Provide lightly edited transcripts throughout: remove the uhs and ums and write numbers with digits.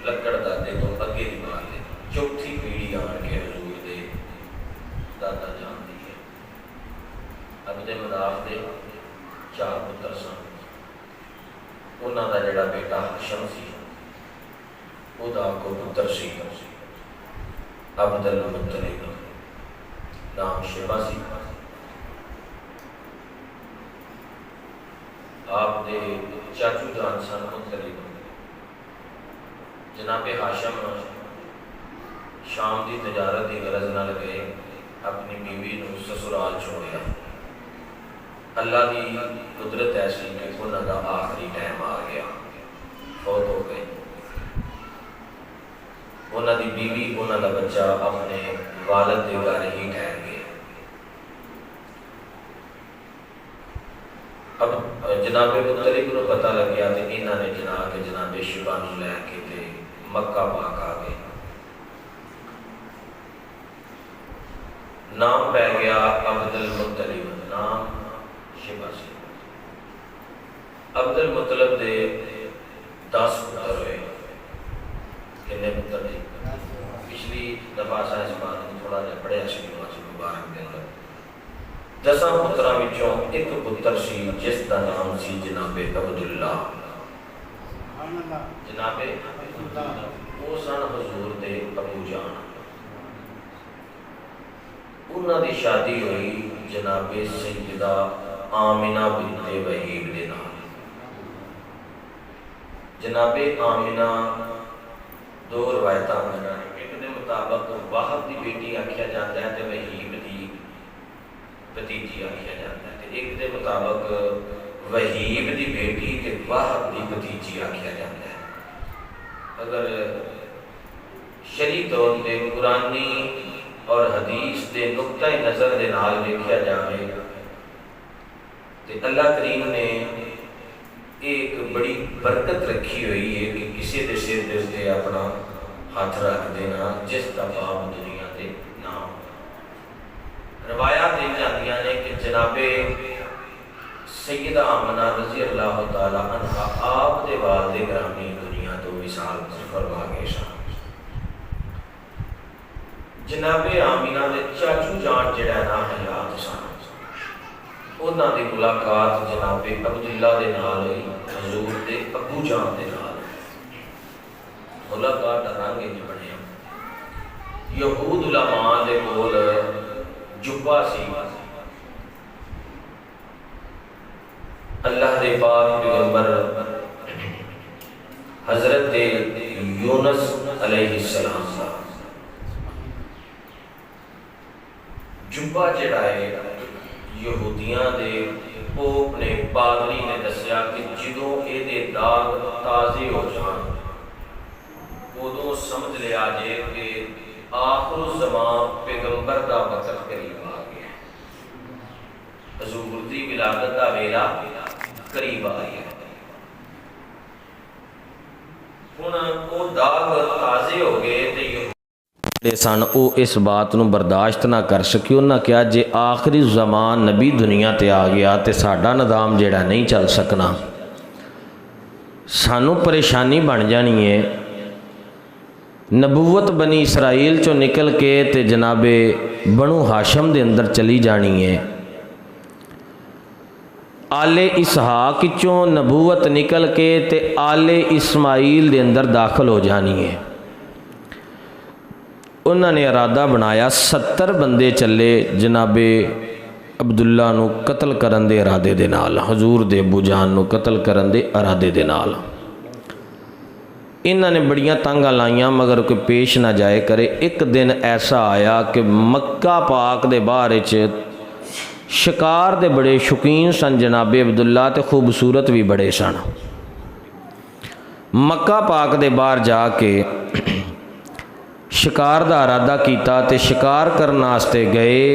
लकड़ दादे तो अगे की बात है, चौथी पीढ़ी आन के हजूर दे दादा जान दी है। अब्दे मनाफ दे 4 पुत्र सन, उन्हों का जोड़ा बेटा हशम सी, उहदा को पुत्र सी अब्दुल मुत्तलिब, नाम शिबा सी। आप दे चाचू जान सन मुत्तलिब। जनाबे हाशम शाम की तजारत की गरज नाल गए, अपनी बीवी नूं ससुराल छोड़िया। अल्लाह की कुदरत ऐसी कि उन्हों का आखिरी टाइम आ गया, फौत हो गए। उन्हों की बीवी उन्हों का बच्चा अपने वालद के घर ही ठहर गए। अब जनाबे मुत्तलिब को पता लग गया तो इन्होंने जना के जनाबे शिबा नूं लैके ते मक्का पाक आ गए। नाम पै गया अब्दुल मुत्तलिब, नाम शिबा से। अब्दुल मुत्तलिब दे 10 पुत्र हुए। कितने पुत्र थे? पिछली दफा असा इस बात को थोड़ा जहा पढ़िया सी मुबारक के अंदर। 10 पुत्रां विचों एक पुत्र सी जिसका नाम सी जनाबे अब्दुल्ला। जनाबे वो सन हजूर दे अबू जान। उन्होंने शादी हुई जनाबे सैयदा आमिना बिनते वहीब दे नाल। जनाबे आमिना 2 रवायत हैं। एक के मुताबिक वाहब की बेटी आख्या जाता है तो वहीब की भतीजी आख्या जाता है, एक के मुताबिक वहीब की बेटी के वाहब की भतीजी आख्या जाता है। अगर शरी तौर पर कुरानी और हदीस के नुक्ता नज़र के नाल देखा जाए तो अल्लाह करीम ने एक बड़ी बरकत रखी हुई है कि किसी के सिर के उत्ते अपना हाथ रख देना जिसका बाप दुनिया के नाम। रवायात दी जांदियां ने कि जनाबे सैयदा आमना रजी अल्लाह तआला अन्हा आप दे वालिद ग्रामी दुनिया तो विसाल फरमा गए सन। जनाबे आमिना के चाचू जान जिहड़ा ना हयात सन, उन्हां दी मुलाकात जनाबे अब्दुल्ला दे नाल हुई, हजूर दे अबू जान दे नाल। मुलाकात दा रंग इंज बनिया। यहूद उलमा दे कोल जुब्बा सी, अल्लाह दे पाक पैगंबर हजरत यूनुस अलैहिस्सलाम दा जुब्बा जिहड़ा है यहूदियां दे, वो अपने पादरी ने दसिया कि जो ये दाग ताज़े हो जान उदों समझ लिया जे कि आखिर ज़मान पैगंबर का वक़्त करीब आ गया, हजूर की विलादत का वेला करीब आ गया। हुण वो दाग ताज़े हो गए तो सन वो इस बात को बर्दाश्त ना कर सके। उन्हें कहा जे आखिरी ज़मान नबी दुनिया ते आ गया तो साडा निज़ाम जिहड़ा नहीं चल सकना, सानू परेशानी बन जानी है। नबूवत बनी इसराइल चो निकल के ते जनाबे बनु हाशम दे अंदर चली जानी है। आले इसहाक चो नबूवत निकल के ते आले इस्माइल दे अंदर दाखिल हो जानी है। उन्होंने इरादा बनाया 70 बंदे चले जनाबे अब्दुल्ला नू कतल करन दे इरादे दे नाल, हजूर दे अबू जान नू कतल करन दे इरादे दे नाल। इन्होंने बड़ियां तंगां लाइयां मगर कोई पेश ना जाए करे। एक दिन ऐसा आया कि मक्का पाक दे बाहर शिकार दे बड़े शौकीन सन जनाबे अब्दुल्ला, तो खूबसूरत भी बड़े सन। मक्का पाक दे बाहर जाके शिकार का इरादा किया तो शिकार करने वास्ते गए।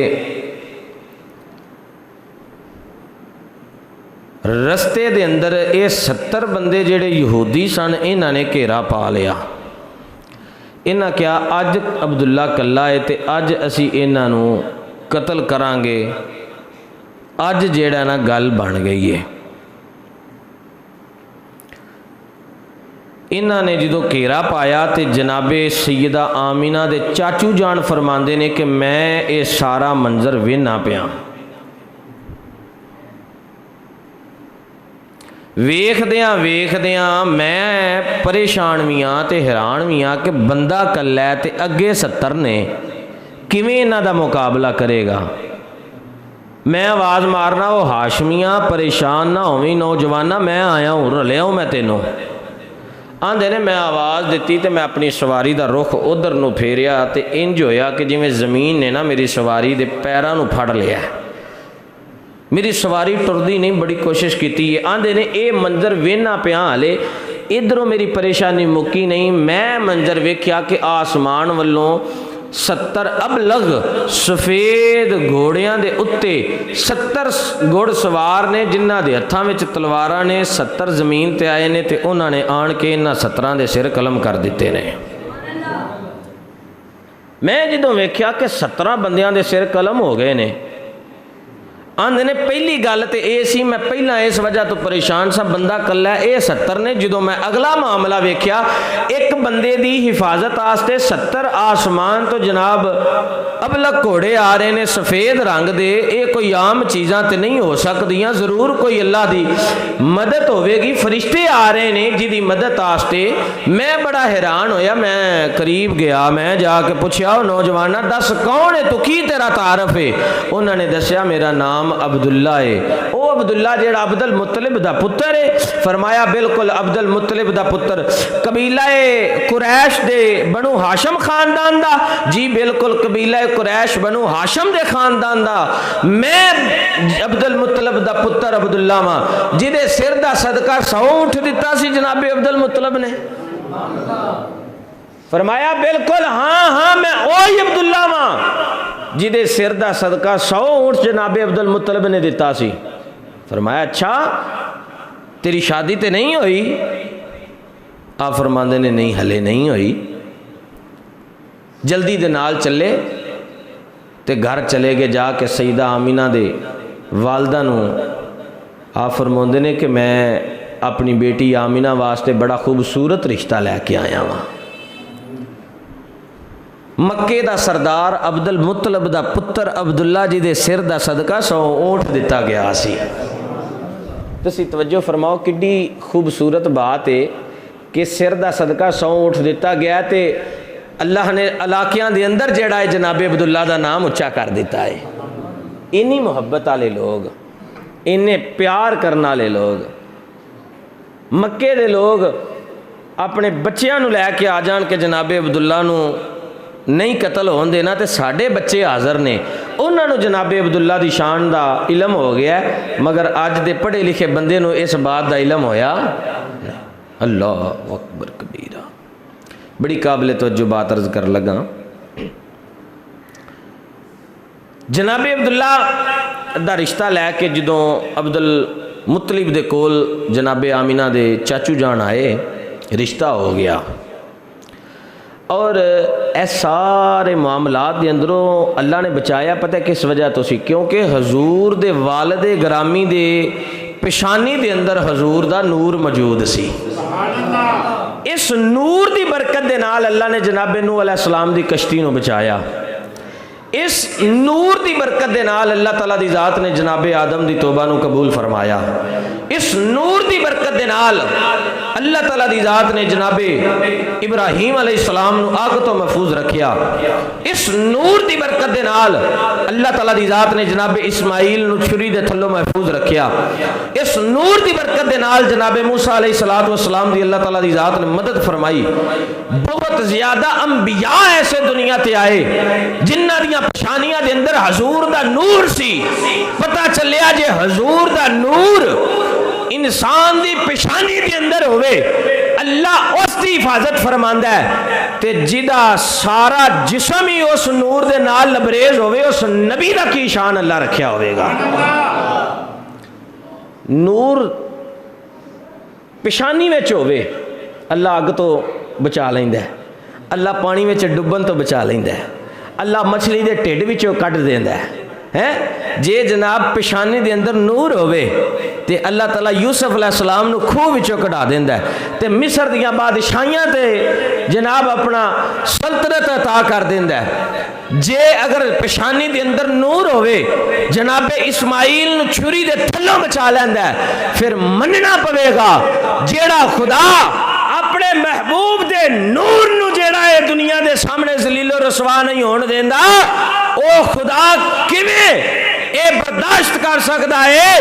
रस्ते दे अंदर ये 70 बंदे जेड़े यहूदी सन, इन्होंने घेरा पा लिया। इन्हें क्या अज अब्दुल्ला कला है तो अज असी इन्हां नूं कतल करांगे। अज जेड़ा ना गल बन गई है। इन्हां ने जो घेरा पाया तो जनाबे सैयदा आमीना दे चाचू जान फरमाते ने कि मैं ये सारा मंजर वेखना पिया। वेखदियां वेखदियां मैं परेशान भी हाँ तो हैरान भी हाँ कि बंदा कल्ला है तो अगे 70 ने, किवें इन्हां दा मुकाबला करेगा। मैं आवाज़ मारना, वो हाशमिया परेशान ना होवी नौजवाना, मैं आया हूँ रलिया हूँ मैं तेनों। आंदे ने मैं आवाज़ दी तो मैं अपनी सवारी का रुख उधर नूं फेरिया तो इंज होया कि जिवें जमीन ने ना मेरी सवारी के पैरों नूं फड़ लिया। मेरी सवारी टुरदी नहीं, बड़ी कोशिश की। आंदे ने ये मंजर वेखना पिया, हाले इधरों मेरी परेशानी मुक्की नहीं। मैं मंजर वेख्या कि आसमान वालों 70 अबलग सफेद घोड़ियां दे उत्ते 70 घुड़ सवार ने, जिन्हां दे हत्थां विच तलवारां ने। 70 जमीन ते आए ने ते उन्हां ने आण के इन्हां 17 दे सिर कलम कर दिते ने। मैं जदों वेख्या कि 17 बंदियां दे सिर कलम हो गए ने, आंदे ने पहली गल तो यह सी, मैं पहला इस वजह तो परेशान सा, बंदा कल्ला है, ये 70 ने। जो मैं अगला मामला वेख्या, एक बंदे की हिफाजत आस्ते 70 आसमान तो जनाब अबलग घोड़े आ रहे हैं सफ़ेद रंग दे। ये कोई आम चीज़ां तो नहीं हो सकदियां, जरूर कोई अल्लाह की मदद होवेगी। फरिश्ते आ रहे हैं जिहदी मदद आस्ते। मैं बड़ा हैरान होया, मैं करीब गया, मैं जाके पूछा, नौजवाना दस कौन है तू, की तेरा तारफ है? उन्होंने दसिया मेरा नाम अब्दुल्ला है। ओ अब्दुल्ला जेड़ा अब्दुल मुत्तलिब दा पुत्र है? फरमाया बिल्कुल अब्दुल मुत्तलिब दा पुत्र, कबीला कुरैश दे बनु हाशम खानदान दा? जी बिल्कुल कबीला कुरैश बनु हाशम दे खानदान दा। मैं अब्दुल मुत्तलिब दा पुत्र अब्दुल्ला वा, जिदे सिर दा सदका 100 ऊंट दिता सी जनाबे अब्दुल मुत्तलिब ने। फरमाया बिल्कुल हाँ हाँ मैं वही अब्दुल्ला वा जिदे सिर दा सदका 100 ऊंट जनाबे अब्दुल मुत्तलिब ने दिता सी। फरमाया अच्छा तेरी शादी तो नहीं हुई? आप फरमाते ने नहीं हले नहीं हुई। जल्दी दे नाल चले ते घर चले गए, जाके सईदा आमीना दे वालदा नूं आप फरमाते ने कि मैं अपनी बेटी आमीना वास्ते बड़ा खूबसूरत रिश्ता लैके आया वहाँ। मक्के दा सरदार अब्दुल मुत्तलिब दा पुत्र अब्दुल्ला जी दे सिर दा सदका 100 ऊंट दिता गया सी। तुसी तवज्जो फरमाओ किड्डी खूबसूरत बात है कि सिर दा सदका 100 ऊंट दिता गया ते अल्लाह ने इलाकियां दे अंदर जेड़ा है जनाबे अब्दुल्ला दा नाम उच्चा कर दिता है। इन्नी मुहब्बत वाले लोग, इन्ने प्यार करने वाले लोग, मक्के दे लोग अपने बच्चों नूं लैके आ जान के जनाबे अब्दुल्ला नूं नहीं कतल होने देना, तो साढ़े बच्चे हाज़र ने, उन्होंने जनाबे अब्दुल्ला की शान का इलम हो गया। मगर अज दे पढ़े लिखे बंदे नूं इस बात का इलम होया। अल्लाह अकबर कबीरा। बड़ी काबिल तवज्जो बात अर्ज कर लगा। जनाबे अब्दुल्ला दा रिश्ता लैके जदों अब्दुल मुत्तलिब दे कोल जनाबे आमीना दे चाचू जान आए, रिश्ता हो गया। और ए सारे मामलात के अंदरों अल्लाह ने बचाया, पता है किस वजह तो सी? क्योंकि हजूर दे वालिद ग्रामी दे पेशानी दे अंदर हजूर दा नूर मौजूद सी। इस नूर की बरकत दे नाल अल्लाह ने जनाबे नूह अलैहिस्सलाम दी कश्ती नूं बचाया। इस नूर की बरकत दे नाल अल्लाह ताला दी जात ने जनाबे आदम दी तौबा नूं कबूल फरमाया। इस नूर की बरकत दे नाल अल्लाह ताला दी जात ने जनाबे इब्राहीम अलैहिस्सलाम नूं आग तो महफूज रखिया। इस नूर की बरकत दे नाल अल्लाह ताला दी जात ने जनाबे इस्माइल नूं छुरी दे थल्लों महफूज रखिया। इस नूर की बरकत दे नाल जनाबे मूसा अलैहिस्सलातु वस्सलाम दी अल्लाह ताला दी जात ने मदद फरमाई। बहुत ज्यादा अंबिया ऐसे दुनिया ते आए जिन्हां दी पेशानियां दे अंदर हजूर दा नूर सी। पता चलिया जे हजूर दा नूर इंसान दी पेशानी दे अंदर होवे, अल्लाह उसकी हिफाजत फरमांदा है। ते जिदा सारा जिस्म ही उस नूर दे नाल लबरेज होवे, उस नबी दा की शान अल्लाह रखिया होवेगा। नूर पेशानी विच होवे, अल्लाह अग तो बचा लैंदा है, अल्लाह पानी विच डुब्बन तो बचा लैंदा है, अल्लाह मछली दे ढिड विचों कढ देंदा है। जे जनाब पेशानी दे अंदर नूर होवे ते अल्लाह ताला यूसुफ अलैहिस्सलाम नूं खूह विचों कढा दिंदा है ते मिस्र दियां बादशाहियां ते जनाब अपना सल्तनत अता कर दिंदा है। जे अगर पेशानी दे अंदर नूर होवे जनाबे इस्माइल नूं छुरी दे थल्लों बचा लैंदा है। फिर मनना पवेगा जेड़ा खुदा अपने महबूब दे नूर नूं जेड़ा है दुनिया दे सामने जलीलो रसवा नहीं होण देंदा, ओ खुदा किवें ये बर्दाश्त कर सकता है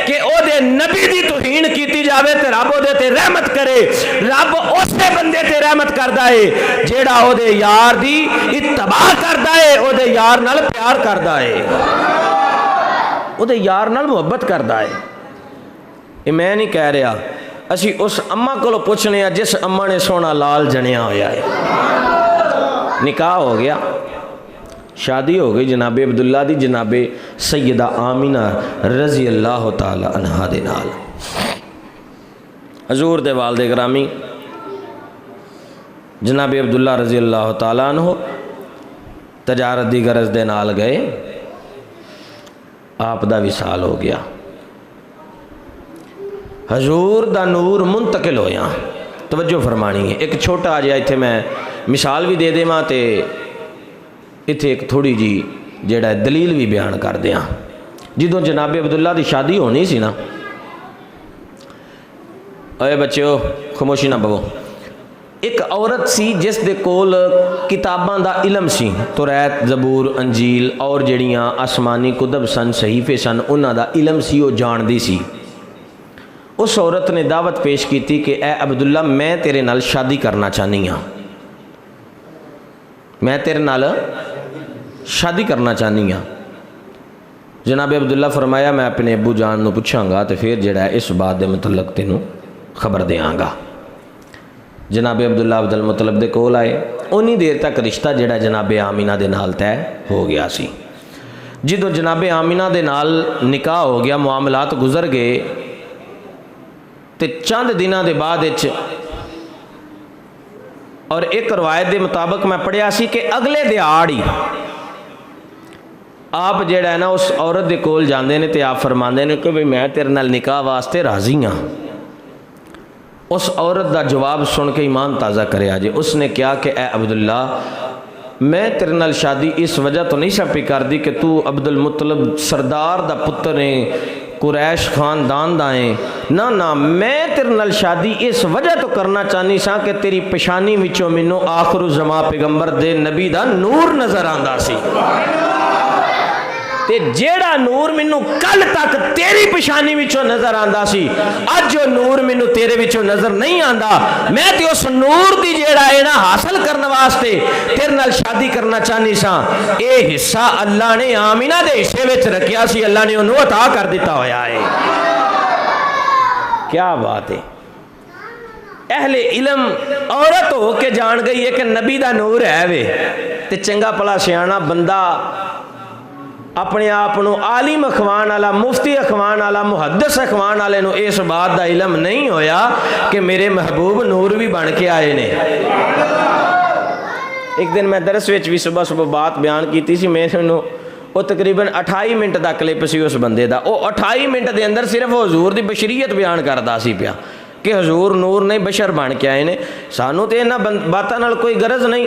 कि ओदे नबी दी तौहीन की जाए तो रब ओदे ते रहमत करे। रब उसे बंदे ते रहमत करता है जेड़ा ओदे यार दी इत्तबा करता है, ओदे यार नाल प्यार करता है, ओदे यार नाल मुहब्बत करता है। ये मैं नहीं कह रहा, असी उस अम्मा को पूछने जिस अम्मा ने सोना लाल जनिया होया है। निकाह हो गया, शादी हो गई जनाबे अब्दुल्ला दी जनाबे सैयदा आमिना रजी अल्लाह तआला अन्हा दे नाल। हजूर दे वालिद गिरामी जनाबे अब्दुल्ला रजी अल्लाह तआला अन्हो तजारत दी गरज दे नाल गए, आप दा विसाल हो गया। हजूर दा नूर मुंतकिल होया। तवज्जो फरमानी है, एक छोटा जिहा इत्थे मैं मिसाल भी दे देवां ते इत्थे एक थोड़ी जी जेड़ा दलील भी बयान कर दियाँ। जदों जनाबे अब्दुल्ला की शादी होनी सी ना, अरे बच्चो खामोशी ना बवो, एक औरत सी जिस दे कोल किताबां दा इलम सी, तुरैत जबूर अंजील और जड़ियाँ आसमानी कुतब सन सहीफे सन उन्हां दा इलम सी, वो जानदी सी। उस औरत ने दावत पेश की कि ए अब्दुल्ला मैं तेरे नाल शादी करना चाहनी हाँ, मैं तेरे नाल शादी करना चाहनी हाँ। जनाब अब्दुल्ला फरमाया मैं अपने अबू जान नूं पुछांगा तो फिर जिहड़ा इस बात के मुतलक तेनों खबर देंगा। जनाब अब्दुल्ला अब्दुल मुतलब दे कोल आए, उन्नी देर तक रिश्ता जिहड़ा जनाब आमिना दे नाल तय हो गया सी। जदों जनाब आमिना दे नाल निकाह हो गया, मामलात गुजर गए, तो चंद दिनों के बाद और एक रवायत के मुताबिक मैं पढ़िया सी कि अगले दिहाड़ ही आप जेड़ा है ना उस औरत के कोल जाते हैं तो आप फरमाते हैं कि भाई मैं तेरे नाल निकाह वास्ते राजी हाँ। उस औरत का जवाब सुन के ईमान ताज़ा करे जे। उसने कहा कि ए अब्दुल्ला मैं तेरे नाल शादी इस वजह तो नहीं छपी कर दी कि तू अब्दुल मुतलब सरदार दा पुत्र है, कुरैश खानदान दा है, ना ना मैं तेरे नाल शादी इस वजह तो करना चाहनी सा कि तेरी पेशानी विचों मैनू आखिर ज़मा पैगंबर दे नबी दा नूर नज़र आंदा सी, ते जेड़ा नूर मैनू कल तक तेरी पेशानी विचों नज़र आंदा सी, अज जो नूर मैनू तेरे विचों नज़र नहीं आंदा, मैं ते उस नूर दी जेड़ा है ना हासिल करने वास्ते तेरे नाल शादी करना चाहनी सा। ये हिस्सा अल्लाह ने आमिना दे हिस्से विच रखिया सी, अल्लाह ने उन्होंने अता कर दिता होया है। क्या बात है। अहले इलम औरत हो के जान गई है कि नबी दा नूर है वे, ते चंगा भला सियाना बंदा अपने आप को आलिम अखवान वाला, मुफ्ती अखवान वाला, मुहद्दिस अखवान वाले नूं इस बात का इलम नहीं होया कि मेरे महबूब नूर भी बन के आए ने। एक दिन मैं दरस विच भी सुबह सुबह बात बयान की सी, मैनूं वो तकरीबन 28 मिनट का क्लिप सी उस बंदे का, वो 28 मिनट के अंदर सिर्फ हजूर की बशरीयत बयान करता सी पिया कि हजूर नूर नहीं बशर बन के आए ने। सानू तो इन्हां बातों नाल कोई गरज नहीं,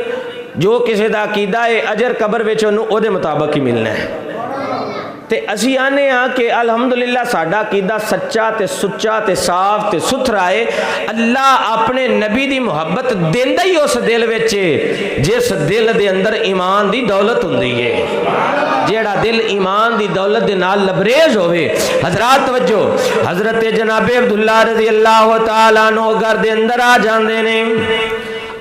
जो किसी का अकीदा है अजर कबर विच उहदे मुताबक ही मिलना है। तो असी आने हाँ कि अलहमदुलिल्लाह साडा अकीदा सच्चा ते सुच्चा ते साफ ते सुथरा है। अल्लाह अपने नबी की मुहब्बत देंदा ही उस दिल विच जिस दिल दे अंदर ईमान की दौलत हुंदी है। जेड़ा दिल ईमान की दौलत दे नाल लबरेज होवे। हजरात तवज्जो, हजरत जनाबे अब्दुल्ला रज़ी अल्लाह तआला अन्हु घर दे अंदर आ जांदे ने,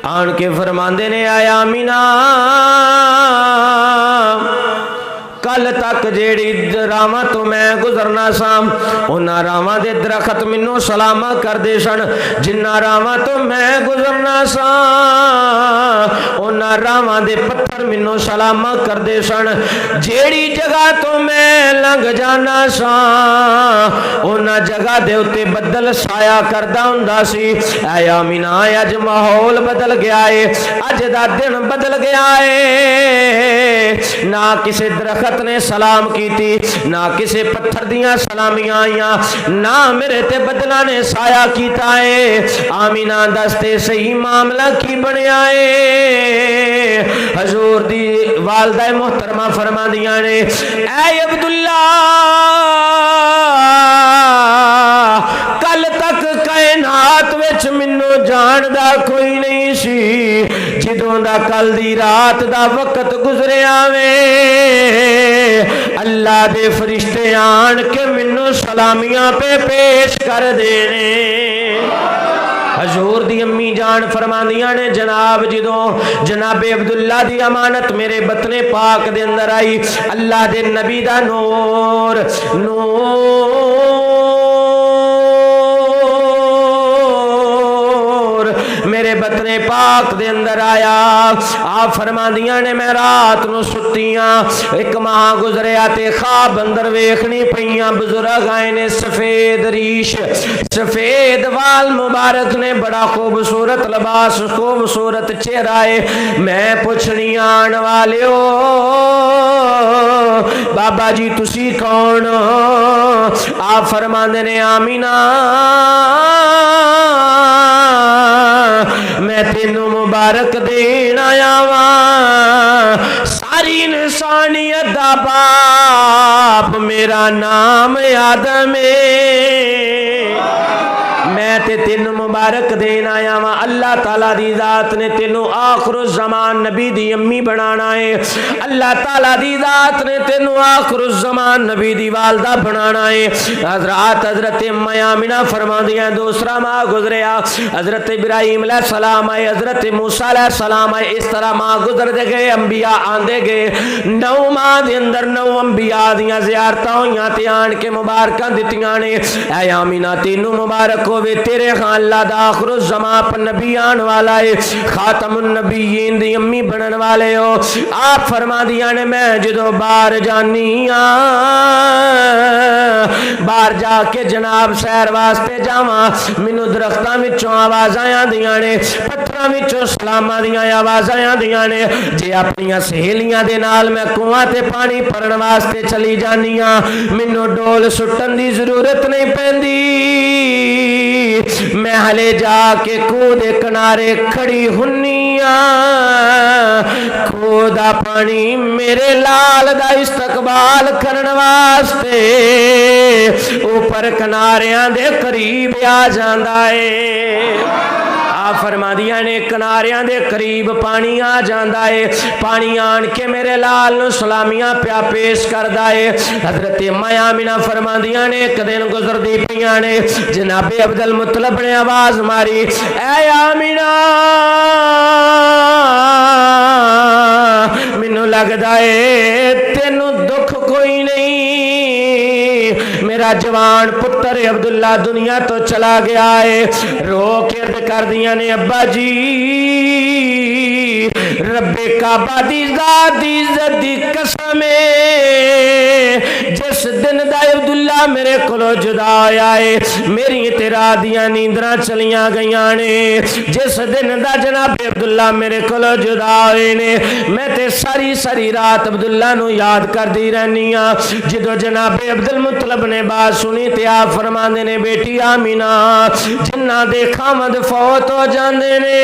आन के फरमांदे ने आया आमिना कल तक जेड़ी रावां तो मैं गुजरना सा उन्हां रावां दे दरखत मैनू सलामा करदे सन, जिन्हां रावां तो मैं गुजरना सा उन्हां रावां दे पत्थर पुत्र मैनू सलामा करते सन। जेड़ी जगह तो मैं लंघ जाना सा उन्हां जगह दे उत्ते बदल साया करदा हुंदा सी। ऐ आमीना अज माहौल बदल गया है, अज दा दिन बदल गया है। ना किसी दरखत ने सलाम की, ना किसी पत्थर दियां सलामियां आईयां, ना मेरे ते बदला ने साया किया है। आमीना दसते सही मामला की बनया है। हजूर दी वालदा मोहतरमा फरमांदियां ने, ऐ अब्दुल्ला कल तक कायनात विच मैनू जानदा कोई नहीं सी, जिदों दा कल दी रात दा वक्त गुजरिया वे अल्लाह दे फरिश्ते आन के मैनू सलामियां पे पेश कर देने। हजूर दी अम्मी जान फरमांदियां ने, जनाब जदों जनाबे अब्दुल्ला दी अमानत मेरे बतने पाक दे अंदर आई, अल्लाह दे नबी दा नूर मेरे बतने पाक दे अंदर आया। आप फरमांदियां ने, मैं रात नूं सुत्तियां एक माह गुजरिया ते ख्वाब अंदर वेखनी पईयां। बुजुर्ग आए ने सफेद रीश सफेद वाल मुबारक ने, बड़ा खूबसूरत लिबास खूबसूरत चेहरा है। मैं पुछनी आन वालियो बाबा जी तुसी कौन? आप फरमांदे ने, आमीना मैं तेनू मुबारक देन आया वा। सारी इंसानियत दा बाप मेरा नाम आदम है। मैं ते तेनू मुबारक देन आया वा। अल्लाह ताला दी जात ने तेनू आखिर ज़मान नबी दी अम्मी बनाना है। अल्लाह ताला दी जात ने तेनू आखिर ज़मान नबी दी वालदा बनाना है। हजरत हजरत आमिना फरमांदियां, दूसरा माह गुजरिया, हजरत इब्राहीम अलैहि सलाम आए, हजरत मूसा अलैहि सलाम आए। इस तरह माह गुजरते गए, अंबिया आंदे गए। 9 माह दे अंदर 9 अंबिया दियां ज़ियारतां होईयां ते आन के मुबारकां दित्तियां ने। ऐ आमिना तेनू मुबारक होवे, तेरे खां अल्लाह दा आखिर ज़मां पर नबी आने वाला है, खातमुन नबीयीन दी अम्मी बनन वाले हो। आप फरमांदियां ने, मैं जदों बाहर जानी बाहर जाके जनाब सैर वास्ते जावां, मैनू दरख्तां विचों आवाज़ां आंदियां ने, पत्थरां विचों सलामां दियां आवाज़ां आंदियां ने। जे अपनियां सहेलियां दे नाल मैं कुआं ते पानी भरन वास्ते चली जानी हां, मैनू डोल सुट्टन दी जरूरत नहीं पैंदी। मैं हले जाके खूह दे किनारे खड़ी हुन्नी हां, खूह दा पानी मेरे लाल दा इस्तकबाल करन वास्ते ऊपर किनारियां दे करीब आ जांदा है। फरमादियां ने, किनारियां दे करीब पानी आ जांदा है। पानी आन के मेरे लाल नूं सलामियां प्या पेश करदा है। हजरत आमिना फरमादियां ने, एक दिन गुजरदी पईयां ने, जनाबे अब्दुल मुत्तलब ने आवाज मारी, ऐ आमिना मैनू लगदा है तेनू दुख कोई नहीं, मेरा जवान पुत्र अब्दुल्ला दुनिया तो चला गया है। रो के अर्ज कर दिया ने, अब्बा जी रब्बे काबा दी ज़ात दी इज़्ज़त दी कसम जिस दिन दा अब्दुल्ला मेरे कोलों जुदा होया है, मेरी ते रात दियां नींदरां चलियां गईयां ने। जिस दिन दा जनाब अब्दुल्ला मेरे कोलों जुदा होए ने, मैं ते सारी सारी रात अब्दुल्ला नूं याद करदी रहनी हां। जदों जनाब अब्दुल मुत्तलब ने बात सुनी ते आप फरमांदे ने, बेटी आमीना जिन्ना दे खामद फौत हो जांदे ने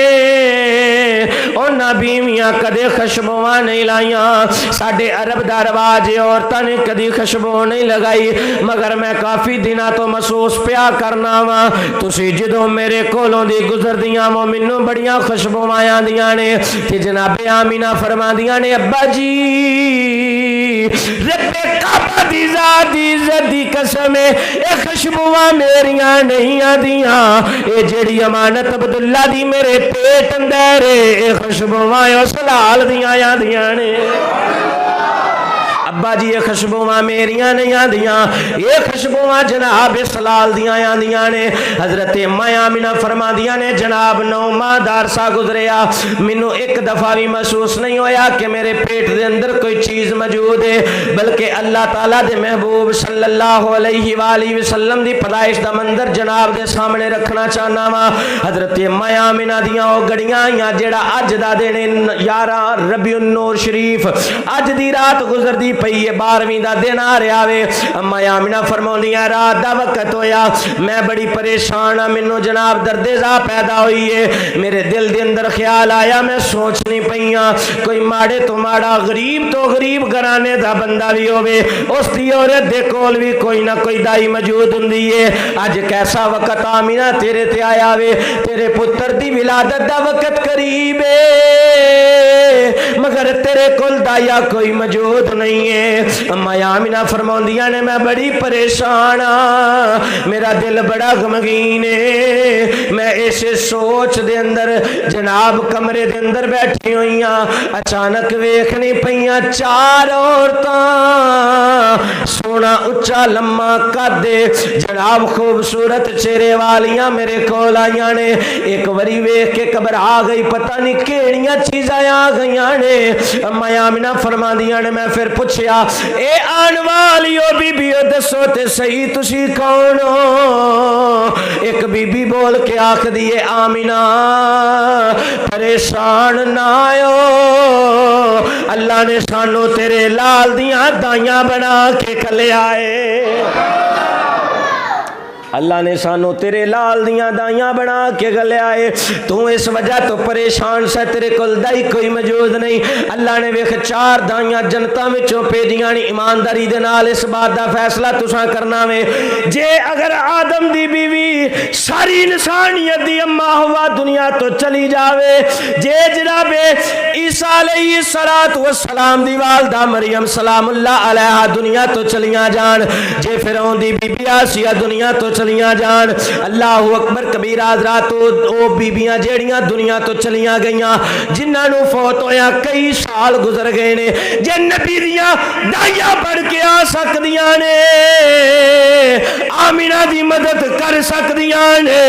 उन्हां बीवियां कदे खुशबुआं नहीं लाइयां। साडे अरब दा रवाज औरतां ने कदी खुशबू नहीं लगाई, मगर मैं काफी दिनों तो महसूस पिया करना वा, तुसी जदों मेरे कोलों दी गुजरदियां वो मैनू बड़ियां खुशबुआं आंदियां ने। ते जनाबे आमीना फरमांदियां ने, अब्बा जी रब्बे काबा दी ज़ात दी इज़्ज़त दी कसम ए खुशबुआं मेरियां नहीं आंदियां, ए जेड़ी अमानत अब्दुल्ला दी मेरे पेट अंदर ए खुशबुआं उस लाल दियां आंदियां ने। अब्बा जी ये खुशबुआं मेरियां नहीं आंदियां, ये खुशबुआं जनाब सलाल दियां आंदियां ने। हजरत अम्मा आमिना फरमादियां ने जनाब 9 माह दा अरसा गुजरिया, मैनू एक दफा भी महसूस नहीं होया कि मेरे पेट दे अंदर कोई चीज मौजूद है, बल्कि अल्लाह ताला दे महबूब सल्लल्लाहु अलैहि वसल्लम दी पैदाइश दा मंजर जनाब दे सामने रखना चाहना वा। हजरत अम्मा आमिना दियां ओ गड़ियां आईयां जेड़ा अज दा दिन 11 रबीउन नूर शरीफ, अज दी रात गुजरदी पई है, 12वीं दा दिन आ रहा वे। अम्मा आमिना फरमाउंदियां रात दा वक्त होया, मैं बड़ी परेशान हाँ, मैनू जनाब दर्दे ज़ा पैदा हुई है। मेरे दिल के अंदर ख्याल आया, मैं सोचनी पई हाँ कोई माड़े तो माड़ा गरीब तो गरीब घराने का बंदा भी होवे, उसकी औरत दे कोल भी कोई ना कोई दाई मौजूद हुंदी है। अज कैसा वक्त आमिना तेरे ते आया वे, तेरे पुत्र की विलादत का वक्त करीब है, मगर तेरे कोल दाया कोई मौजूद नहीं है। अम्मा आमिना फरमाउंदियां ने मैं बड़ी परेशान हाँ, मेरा दिल बड़ा गमगीन है। मैं इस सोच दे अंदर जनाब कमरे दे अंदर बैठी हुई हाँ, अचानक वेखनी पईयां 4 औरतां, सोना उच्चा लम्मा कद जनाब खूबसूरत चेहरे वालियां मेरे कोल आईयां ने। एक बारी वेख के घबरा गई, पता नहीं केड़ियां चीज़ां आ गईयां ने। अम्मा आमिना फरमादियां ने मैं फिर पूछया ए आने वालियो बीबीओ दसो ते सही तुसी कौन हो? एक बीबी बोल के आख दिए आमिना परेशान ना हो, अल्लाह ने सानू तेरे लाल दियां दाइयां बना के कलिया है। अल्लाह ने सानू तेरे लाल दियां दाइयां बना के गलिया है। तू इस वजह तो परेशान सा, तेरे कोल दाई कोई मौजूद नहीं। अल्लाह ने वेख 4 दाइयां जनता विचों भेजियां ने। ईमानदारी दे नाल इस बात का फैसला तुसां करना वे, जे अगर आदम दी बीवी सारी इंसानियत दी अम्मा हुआ दुनिया तो चली जावे, जे जनाब ईसा अलैहिस्सलातु वस्सलाम दी वालदा मरियम सलामुल्लाह अलैहा दुनिया तो चलियां जान, जे फिरौन दी बीबी आसिया दुनिया तो चलियां जान, अल्लाह अकबर कबीरा हज़रात ओ बीबियां जेड़ियां दुनिया तो चलियां गईयां, जिन्होंने फौत होया कई साल गुजर गए ने, जे नबी दियां दाइयां बढ़ के आ सकदियां ने, आमिना दी मदद कर सकदियां ने,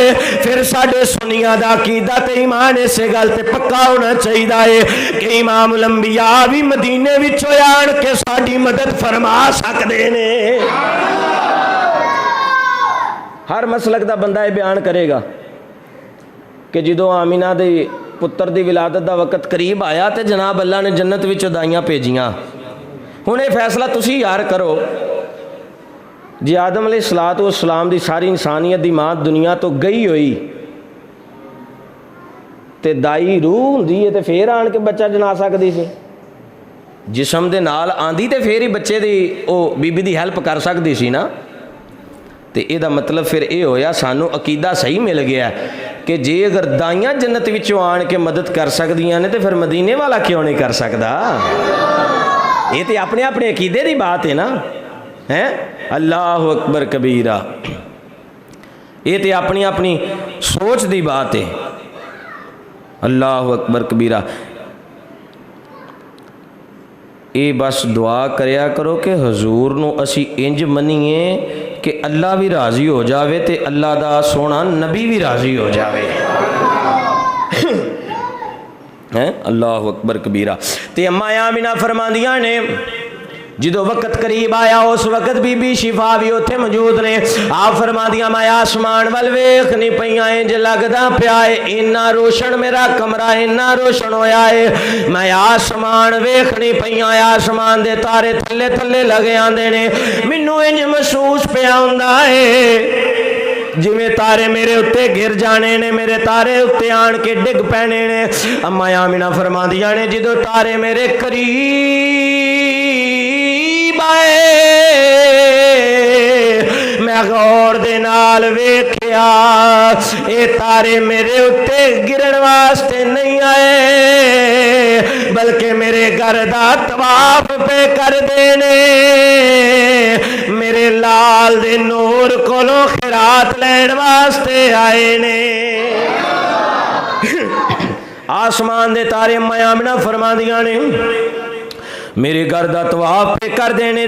फिर साडे सुनिया दा अकीदा ते ईमान इस गल ते पक्का होना चाहिए है कि इमामुल अंबिया भी मदीने विचों आण के साडी मदद फरमा सकदे ने। हर मसलक का बंदा यह बयान करेगा कि जो आमिना दे पुत्र की विलादत का वक्त करीब आया तो जनाब अल्लाह ने जन्नत विचों दाइयां भेजियां। हुण ये फैसला तुसी यार करो, जे आदम अलैहिस्सलातु वस्सलाम की सारी इंसानियत की मां दुनिया तो गई हुई तो दाई रूह हुंदी है तो फिर आण के बच्चा जना सकती सी, जिसम दे नाल आंदी तो फिर ही बच्चे की वो बीबी की हैल्प कर सकती सी ना। तो यदा मतलब फिर ये होया सानू अकीदा सही मिल गया कि जे अगर दाइयां जन्नत विचों आण के मदद कर सकदियां ने तो फिर मदीने वाला क्यों नहीं कर सकता? ये तो अपने अपने अकीदे की बात है ना, है अल्लाह अकबर कबीरा, ये तो अपनी अपनी सोच की बात है। अल्लाह अकबर कबीरा। ये बस दुआ करया करो कि हजूर नू असी इंज मनीए कि अल्लाह भी राजी हो जाए तो अल्लाह दा सोना नबी भी राजी हो जाए। हैं अल्लाह अकबर कबीरा। ते अम्मा आमिना फरमांदियां ने जो वक्त करीब आया उस वक्त बीबी शिफा भी उत्थे मौजूद ने। आप फरमादियां मैं आसमान वाल वेखनी पईयां, इंज लगदा पिया है इन्ना रोशन मेरा कमरा इन्ना रोशन होया है। मैं आसमान वेखनी पईयां, आसमान दे तारे थल्ले थल्ले लगे आंदे ने, मैनू इंज महसूस पिया हुंदा है जिवें तारे मेरे उत्ते गिर जाने ने, मेरे तारे उत्ते आण के डिग पैने ने। अम्मा आमिना फरमादियां ने जो तारे मेरे करीब आए मैं गौर दे नाल वेख्या ये तारे मेरे उत्ते गिरन वास्ते नहीं आए बल्कि मेरे घर दा तवाफ पे कर देने, मेरे लाल दे नूर कोलों खिरात लैण वास्ते आए ने। आसमान दे तारे अम्मा आमिना फरमादियां ने मेरे घर का तवाफ पे कर देने,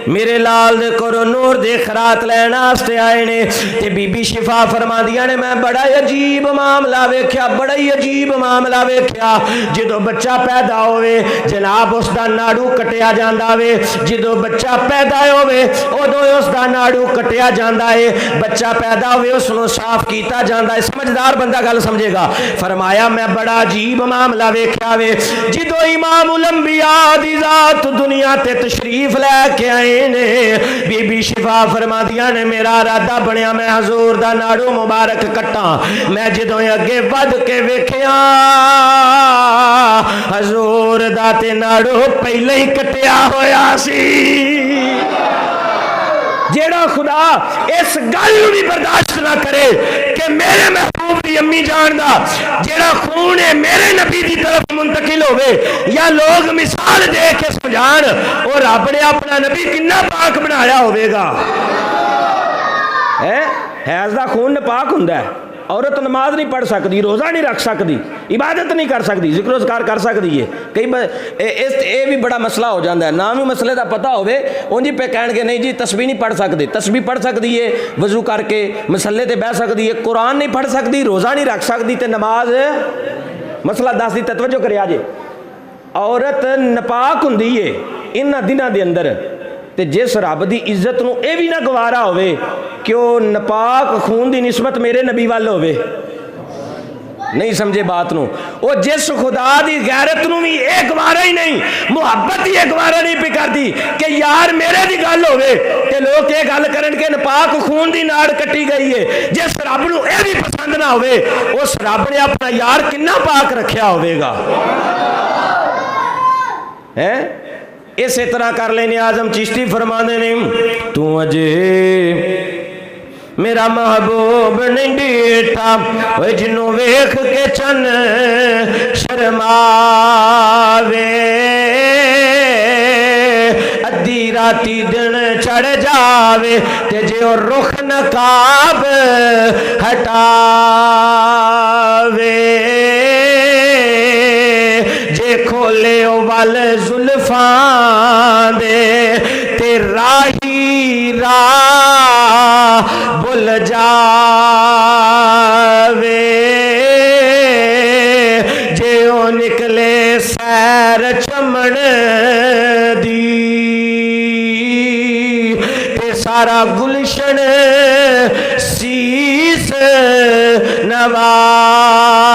मेरे लाल दे कोरों नूर दे खरात लैन वास्ते आए ने। ते बीबी शिफा फरमादियां ने मैं बड़ा अजीब मामला वेख्या, बड़ा ही अजीब मामला वेख्या। जो बच्चा पैदा होवे जनाब उसका नाड़ू कटिया जाता वे, जो बच्चा पैदा होवे उदों उसका नाड़ू कटिया जाता है, बच्चा पैदा होवे उसनों साफ किया जाता है। समझदार बंदा गल समझेगा। फरमाया मैं बड़ा अजीब मामला वेख्या वे, जो इमाम उल अंबिया दी जात दुनिया ते तशरीफ लैके आए ने। बीबी शिफा फरमादियां ने मेरा इरादा बनया मैं हजूर दा नाड़ू मुबारक कट्टा। मैं जो अगे वध के वेख्या हजूर दा ते नाड़ू पहले ही कटिया होया सी। जेड़ा खुदा इस गल भी बर्दाश्त ना करे कि मेरे महबूब की अम्मी जान दा जेड़ा खून है मेरे नबी की तरफ मुंतकिल होवे या लोग मिसाल दे के समझान और रब ने अपना नबी कितना पाक बनाया होवेगा। हैज दा खून नापाक हुंदा है। औरत नमाज नहीं पढ़ सकती, रोज़ा नहीं रख सकती, इबादत नहीं कर सकती, जिक्र-उज़कार कर सकती है। कई ये भी बड़ा मसला हो जाता है। ना भी मसले का पता होवे उंज पे कहणगे नहीं जी तस्बीह नहीं पढ़ सकते। तस्बीह पढ़ सकती है वजू करके, मसले ते बह सकती है, कुरान नहीं पढ़ सकती, रोज़ा नहीं रख सकती, तो नमाज मसला दस दी तवज्जो करिया जे। औरत नपाक हुंदी है इन्हां दिनां दे अंदर, ते जिस रब की इज्जत नूं यह भी ना गवारा होवे कि वह नपाक खून की निस्बत मेरे नबी वाल होवे। नहीं समझे बात नूं। वो जिस खुदा की गैरत नूं भी ये गवारा ही नहीं, मुहब्बत ही गवारा नहीं पे करती कि यार मेरे की गल होवे ते लोग ये गल करन के नपाक खून की नाड़ कट्टी गई है। जिस रब नूं ये भी पसंद ना होवे उस रब ने अपना यार कितना पाक रखा होवेगा। हैं इस तरह कर लेने आजम चिश्ती फरमाते ने तू अजे मेरा महबूब नहीं बेटा जिन्हों वेख के चन शर्मावे। अद्धी राती दिन चढ़ जावे ते जे और रुख नकाब हटावे। जे खोले वल जुल्फां दे ते राही राह भुल जावे। जे ओ निकले सैर चमन दी ते सारा गुलशन सीस नवावे।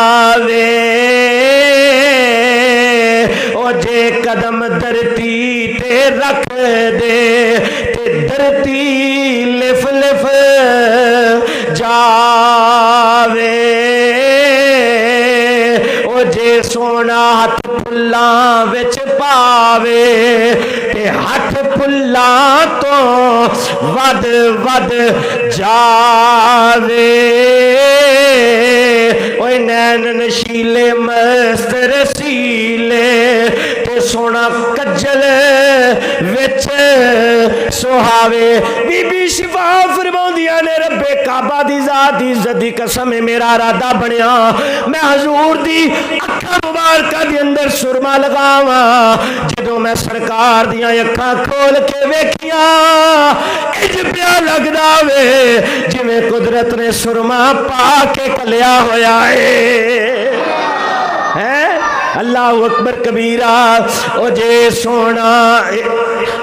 जे कदम धरती ते रख दे ते धरती लिफ लिफ जावे। ओ जे सोना हथ फुल्लां विच पावे ते हथ फुल्लां तो वध वध जावे। ओए नैन नशीले मस्त रसीले ते सोना कज्जल विच सुहावे। बीबी शिफा फरमाउंदियां ने रब्बे काबा दी जात दी इज्जत दी कसम है मेरा इरादा बनया मैं हजूर दी अखां मुबारकां दे अंदर सुरमा लगावा। जदों मैं सरकार दियां अखां खोल के वेखियां इंज पिया लगदा वे जिवें कुदरत ने सुरमा पा के कलिया होया है। अल्लाह अकबर कबीरा। ओ जे सोना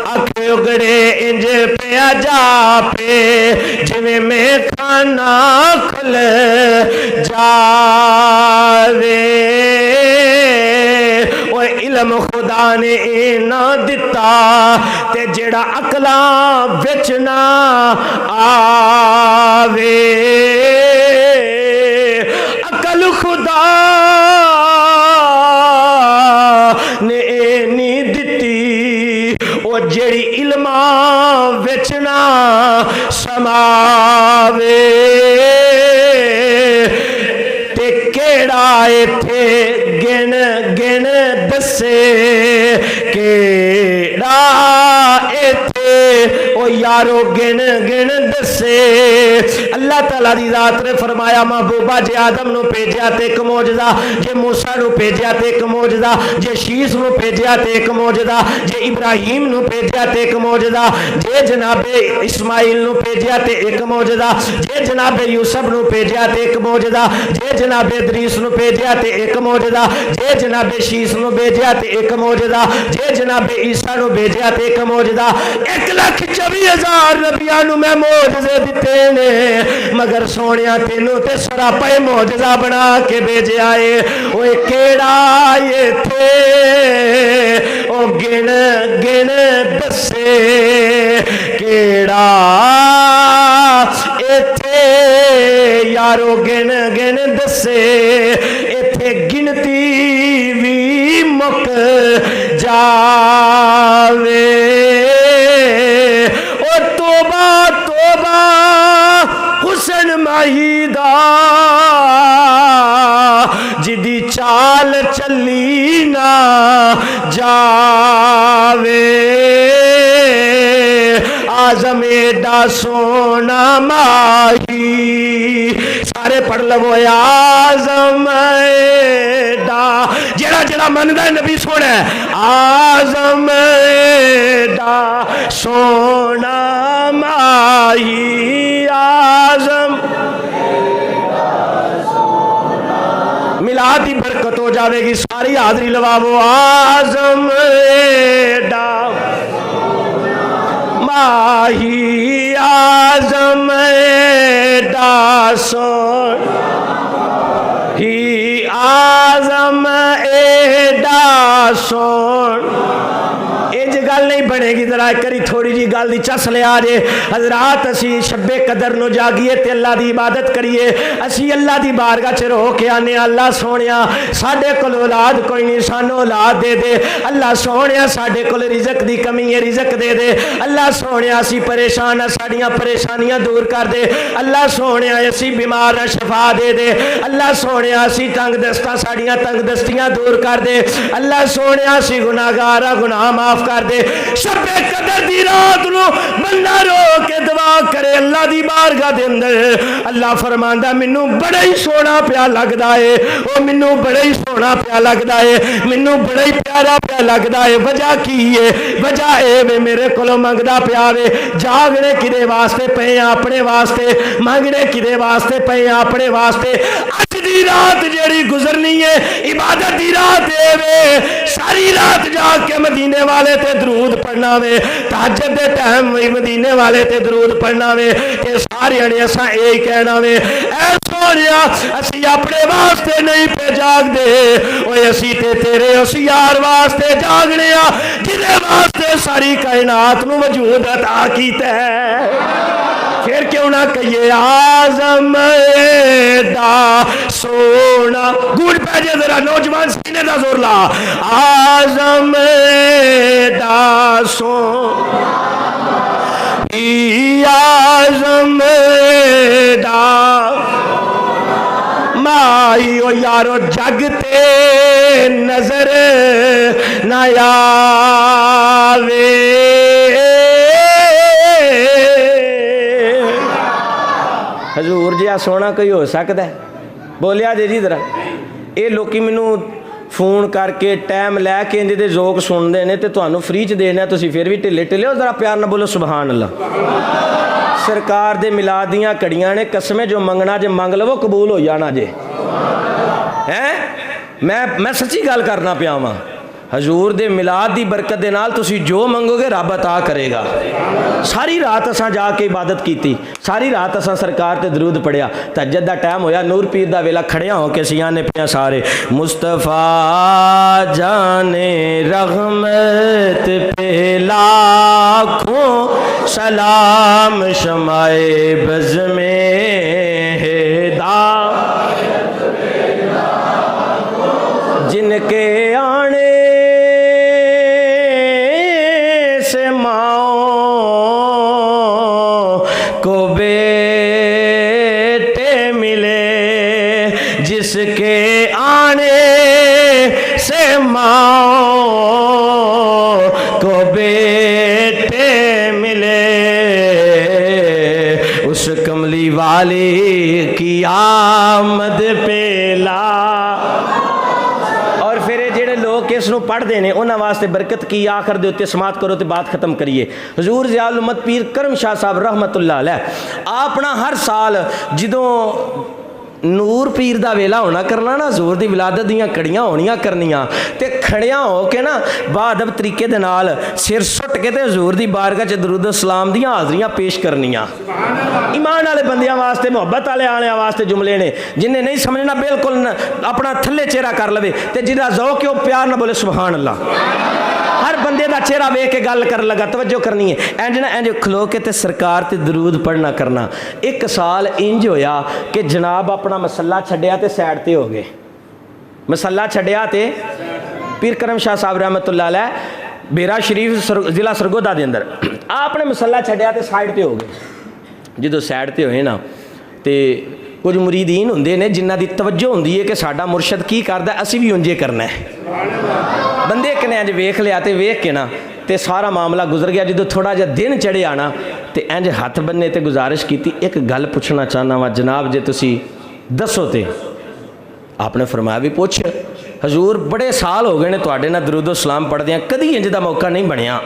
अख उगड़े इंज पिया जापे जिवें में खाना खुल जावे। ओ इल्म खुदा ने ना दिता ते जेड़ा अकलां विच ना आवे। अकल खुदा ने नी दिती ओ जेड़ी इल्मा विच ना समावे। ते केड़ा इत्थे गिन गिन दसे केड़ा इत्थे ओ यारो गिन गिन दसे। अल्लाह ताला दी जात ने फरमाया महबूबा जे आदम नू भेजिया ते एक मौजज़ा, जे मूसा नू भेजिया ते एक मौजज़ा, जे शीस नू भेजिया ते एक मौजज़ा, जे इब्राहिम नू भेजिया ते एक मौजज़ा, जे जनाबे इस्माइल नू भेजिया ते एक मौजज़ा, जे जनाबे यूसुफ नू भेजिया ते एक मौजज़ा, जे जनाबे इदरीस नू भेजिया ते एक मौजज़ा, जे जनाबे शीस नू भेजिया ते एक मौजज़ा, जे जनाबे ईसा नू भेजिया ते एक मौजज़ा। 1,24,000 नबियां नू मैं मौजज़े दिते ने, मगर सोनिया तेनू ते सरापा मौजज़ा बना के भेजिया है। ओए केड़ा इत्थे ओ गिन गिन दसे, केड़ा इत्थे यारो गिन गिन दसे। इत्थे गिनती भी मुक जावे। ओ तोबा तोबा हुसन माहीदा, जिदी चाल चली ना जावे। आजम एडा सोना माही, सारे पढ़ लवो आजम एडा, जेड़ा जेड़ा मनदा है नबी सोना है। आजम एडा सोना माही, आजम मिलाद की बरकत हो जाएगी। सारी हाजरी लवावो आजम एडा माही, आजम एडा सोन ही, आजम एडा सोन। इंज गल नहीं बनेगी, जरा करी थोड़ी जी गल दी चस लिया जे। हजरात असी शब्बे कदर नो जागिए ते अल्लाह दी इबादत करिए। असी अल्लाह दी बारगाह च रो के आने, अल्लाह सोनिया साडे कोल औलाद कोई नहीं, सानू औलाद दे दे। अल्लाह सोनिया साडे कोल रिज़क दी कमी है, रिज़क दे दे। अल्लाह सोनिया असी परेशान, साडियां परेशानियां दूर कर दे। अल्लाह सोनिया असी बीमार, शफा दे दे। अल्लाह सोनिया असी तंग दस्तां, साडियां तंग दस्तियां दूर कर दे। अल्लाह सोनिया असी गुनाहगार, गुनाह माफ कर दे। शब्बे कदर दी रात नु बंदा रो के दुआ करे अल्लाह दी बारगाह दे अंदर। अल्लाह फरमांदा मैनू बड़ा ही सोना प्या लगदा है, ओ मैनू बड़ा ही सोना प्या लगदा है, मैनू बड़ा ही प्यारा प्या लगदा है। वजह की है? वजह ए वे मेरे कोलों मंगदा प्या वे। जागने किदे वास्ते पे, अपने वास्ते। मंगने किदे वास्ते पे, अपने वास्ते। अज दी रात जेड़ी गुजरनी है इबादत दी रात है वे। सारी रात जाग के मदीने वाले ते दरूद पढ़ना वे, तहज्जुद दे टाइम मदीने वाले ते दरूद पढ़ना वे। ते सारे ने असा यही कहना वे, ऐ सोनिया असी अपने वास्ते नहीं पे जागदे, ओए असी ते तेरे उस यार वास्ते जागने आ जिदे वास्ते सारी कायनात नू वजूद अता कीता है। फिर क्यों ना कहिए आजम एडा सोना। गूंज पै जाए जरा नौजवान, सीने दा जोर ला। आजम एडा सोना, आजम एडा माई। ओ यारो जगते नजर ना आवे। हजूर जिहा सोना कोई हो सकता है? बोलिया जे जी जरा। ये लोग मैनू फोन करके टाइम लैके इंजे दे जोक सुनते हैं तो तुहानू फ्री च देना, तुसीं फिर भी ढिले ढिले हो। जरा प्यार ना बोलो सुभान अल्लाह। सरकार दे मिलाद दियां घड़ियां ने, कसमें जो मंगना जे मंग लवो कबूल हो जाना जे। हैं मैं सच्ची गल करना पिया वां। हजूर दे मिलाद दी बरकत दे नाल तुसी जो मंगोगे रब अता करेगा। सारी रात असां जाके इबादत कीती, सारी रात असां सरकार ते दरूद पढ़िया। तहज्जुद दा टाइम होया, नूर पीर दा वेला खड़िया हो के सियाने पिया सारे। मुस्तफ़ा जाने रहमत पे लाखों सलाम, शमाए बज़ में हेदा जिनके आने से माओ को बेटे मिले, जिसके आने से माओ को बेटे मिले। वाले की आमद पे ला। और फिर ਜਿਹੜੇ ਲੋਕ ਇਸ ਨੂੰ ਪੜ੍ਹਦੇ ਨੇ ਉਹਨਾਂ ਵਾਸਤੇ ਬਰਕਤ ਕੀ ਆਖਰ ਦੇ ਉੱਤੇ ਸਮਾਤ ਕਰੋ ਤੇ ਬਾਤ ਖਤਮ ਕਰੀਏ। ਹਜ਼ੂਰ ਜ਼ਿਆਉਲ ਉਮਤ ਪੀਰ ਕਰਮ ਸ਼ਾਹ ਸਾਹਿਬ ਰਹਿਮਤੁल्लाह अलैह ਆਪਣਾ ਹਰ ਸਾਲ ਜਦੋਂ ਨੂਰ ਪੀਰ ਦਾ ਵੇਲਾ ਹੋਣਾ ਕਰਨਾ ਨਾ, ਹਜ਼ੂਰ ਦੀ ਵਿਲਾਦਤ ਦੀਆਂ ਕੜੀਆਂ ਹੋਣੀਆਂ ਕਰਨੀਆਂ ਤੇ ਖੜਿਆਂ ਹੋ ਕੇ ਨਾ ਬਾਅਦਬ ਤਰੀਕੇ ਦੇ ਨਾਲ ਸਿਰ ਸੁੱਟ ਕੇ ਤੇ ਹਜ਼ੂਰ ਦੀ ਬਾਰਗਾਹ 'ਚ ਦਰੂਦ ਸਲਾਮ ਦੀਆਂ ਹਾਜ਼ਰੀਆਂ ਪੇਸ਼ ਕਰਨੀਆਂ। ਈਮਾਨ ਵਾਲੇ ਬੰਦਿਆਂ ਵਾਸਤੇ, ਮੁਹੱਬਤ ਵਾਲਿਆਂ ਵਾਸਤੇ ਜੁਮਲੇ ਨੇ। ਜਿੰਨੇ ਨਹੀਂ ਸਮਝਣਾ ਬਿਲਕੁਲ ਆਪਣਾ ਥੱਲੇ ਚਿਹਰਾ ਕਰ ਲਵੇ ਤੇ ਜਿਹਦਾ ਜ਼ੌਕ ਹੈ ਉਹ ਪਿਆਰ ਨਾਲ ਬੋਲੇ ਸੁਭਾਨ ਅੱਲਾ। हर बंदे का चेहरा वेख के गल कर लगा, तवज्जो करनी है। इंज ना इंज खलो के ते सरकार ते दरूद पढ़ना करना। एक साल इंज होया कि जनाब अपना मसला छड्डिया ते साइड ते हो गए। मसला छड्डिया ते पीर करम शाह साहब रहमतुल्लाह अलैह बेरा शरीफ जिला सरगोदा के अंदर आपने मसला छड्डिया ते साइड ते हो गए। जो साइड ते होए ना ते कुछ मुरीदीन होंदे ने जिन्हां दी तवज्जो हुंदी है कि साडा मुर्शद की करदा असीं भी उंजे करना है। बंदे कने इंज वेख लिया ते वेख के ना ते सारा मामला गुजर गया। जो थोड़ा जिहा दिन चढ़िया ना ते इंज हथ बन्ने ते गुजारिश की, एक गल पुछना चाहना वा जनाब, जे तुसी दसो ते। आपने फरमाया भी पुछ। हजूर बड़े साल हो गए ने तुहाडे नाल दरूदो सलाम पढ़दियां, कदी इंज दा मौका नहीं बनया।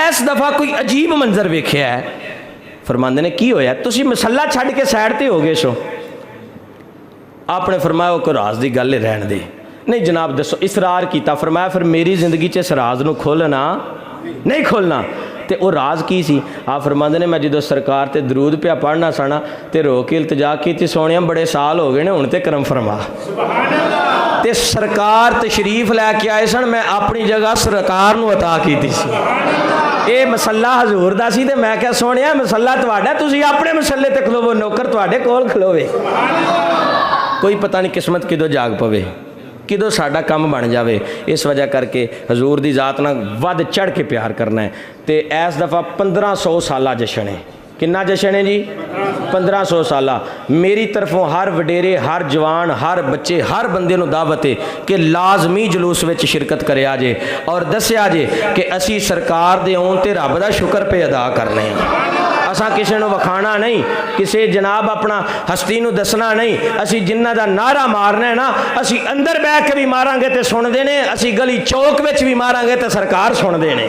इस दफ़ा कोई अजीब मंजर वेखिया है। फरमांदे ने की होया, तुसी मसला छड्ड के साइड ते हो गए सो। आपने फरमाया कोई राज की गल रहन दे। नहीं जनाब दसो। इसरार किया। फरमाया फिर मेरी जिंदगी च इस राज नूं खोलना नहीं खोलना। तो वह राज की सी? आप फरमांदे ने मैं जो सरकार ते दरूद पिया पढ़ना सना तो रो के इल्तजा की, सोनिया बड़े साल हो गए ने हुण ते करम फरमा। ते सरकार तशरीफ लैके आए सन, मैं अपनी जगह सरकार नूं अता की सी। ये मसला हजूर दा सी ते मैं क्या सोनिया मसला तुहाडा, तुसीं अपने मसले ते खलोवो, नौकर तुहाडे कोल खलोवे। कोई पता नहीं किस्मत किदों जाग पवे, किदों साडा काम बन जाए। इस वजह करके हजूर की जात नाल वध चढ़ के प्यार करना है। तो इस दफ़ा 1500 साला जशन है। किन्ना जशन है जी? 1500 साला। मेरी तरफों हर वडेरे, हर जवान, हर बच्चे, हर बंदे नूं दावत है कि लाजमी जलूस में शिरकत करिया जे और दसिया जे कि असी सरकार दे आउण ते रब दा शुक्र पे अदा करने हैं। असा किसी को विखाना नहीं, किसी जनाब अपना हस्ती नूं दसना नहीं। असी जिन्हां दा नारा मारना है ना, असी अंदर बह के भी मारांगे तो सुनते ने, असी गली चौक विच भी मारांगे तो सरकार सुनते ने।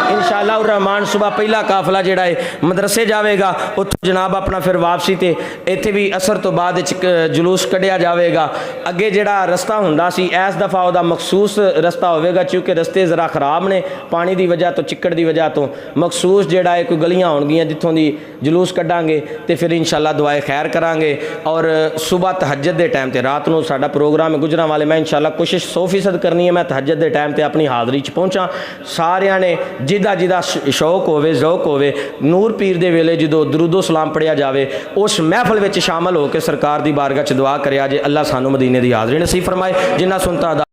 इंशाअल्लाह रहमान सुबह पहला काफला जिहड़ा है मदरसे जाएगा, उत्थों जनाब अपना फिर वापसी ते इत्थे भी असर तो बाद जुलूस कढ़िया जाएगा। अगे जिहड़ा रस्ता हुंदा सी इस दफ़ा उहदा मखसूस रस्ता होवेगा, क्योंकि रस्ते ज़रा खराब ने पानी की वजह तो, चिक्कड़ की वजह तो। मखसूस जिहड़ा है कोई गलियां होणगियां जित्थों दी जुलूस कढ़ांगे तो फिर इंशाअल्लाह दुआए खैर करांगे। और सुबह तहज्जुद के टाइम ते रात नूं साडा प्रोग्राम है गुजरां वाले, मैं इंशाअल्लाह कोशिश 100% करनी है मैं तहज्जुद के टाइम ते अपनी हाज़री च पहुँचा। सारियां ने जिदा जिदा शौक होवे, ज़ौक होवे, नूर पीर दे वेले जो दरूदो सलाम पढ़िया जाए उस महफल में शामिल होकर सरकार की बारगाह च दुआ करिया जे अल्लाह सानू मदीने की हाज़री नसीब फरमाए। जिन्ना सुनता